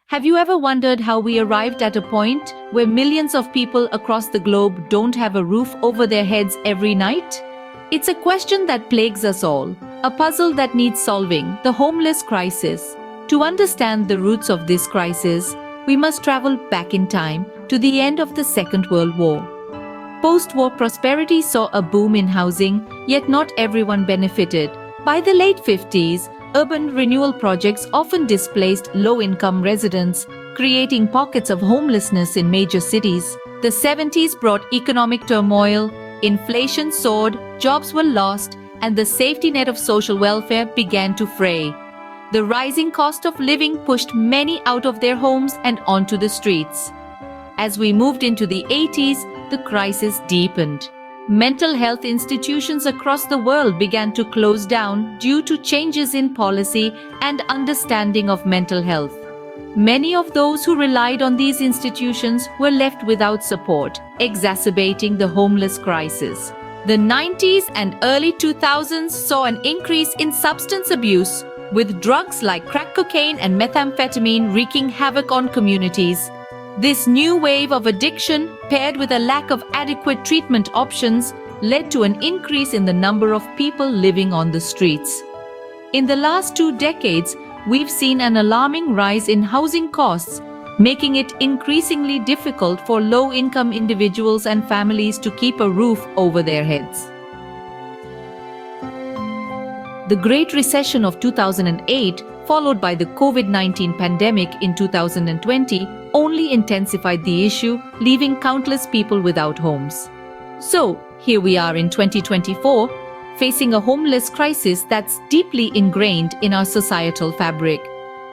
Have you ever wondered how we arrived at a point where millions of people across the globe don't have a roof over their heads every night? It's a question that plagues us all, a puzzle that needs solving, the homeless crisis. To understand the roots of this crisis, we must travel back in time to the end of the Second World War. Post-war prosperity saw a boom in housing, yet not everyone benefited. By the late 50s, urban renewal projects often displaced low-income residents, creating pockets of homelessness in major cities. The 70s brought economic turmoil, inflation soared, jobs were lost, and the safety net of social welfare began to fray. The rising cost of living pushed many out of their homes and onto the streets. As we moved into the 80s, the crisis deepened. Mental health institutions across the world began to close down due to changes in policy and understanding of mental health. Many of those who relied on these institutions were left without support, exacerbating the homeless crisis. The 90s and early 2000s saw an increase in substance abuse, with drugs like crack cocaine and methamphetamine wreaking havoc on communities. This new wave of addiction, paired with a lack of adequate treatment options, led to an increase in the number of people living on the streets. In the last 2 decades, we've seen an alarming rise in housing costs, making it increasingly difficult for low-income individuals and families to keep a roof over their heads. The Great Recession of 2008, followed by the COVID-19 pandemic in 2020, only intensified the issue, leaving countless people without homes. So, here we are in 2024, facing a homeless crisis that's deeply ingrained in our societal fabric.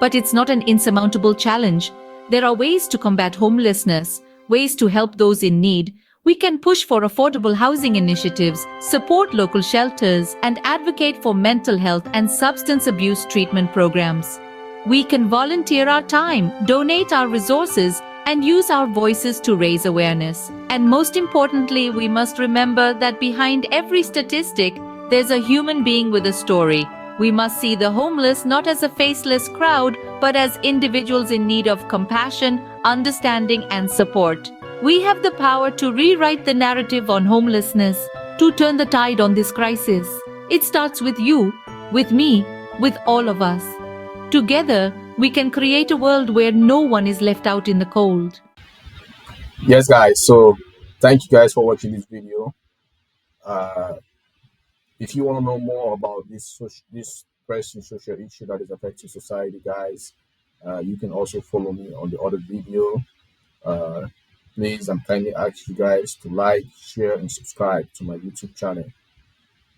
But it's not an insurmountable challenge. There are ways to combat homelessness, ways to help those in need. We can push for affordable housing initiatives, support local shelters, and advocate for mental health and substance abuse treatment programs. We can volunteer our time, donate our resources, and use our voices to raise awareness. And most importantly, we must remember that behind every statistic, there's a human being with a story. We must see the homeless not as a faceless crowd, but as individuals in need of compassion, understanding, and support. We have the power to rewrite the narrative on homelessness, to turn the tide on this crisis. It starts with you, with me, with all of us. Together, we can create a world where no one is left out in the cold. Yes, guys. So, thank you guys for watching this video. Uh, if you want to know more about this pressing social issue that is affecting society, guys, you can also follow me on the other video. Uh, Please, I'm kindly ask you guys to like, share, and subscribe to my YouTube channel.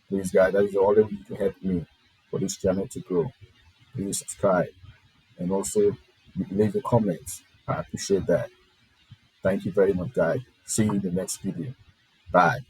Please, guys, that is the only way you can help me for this channel to grow. Please subscribe and also leave a comment. I appreciate that. Thank you very much, guys. See you in the next video. Bye.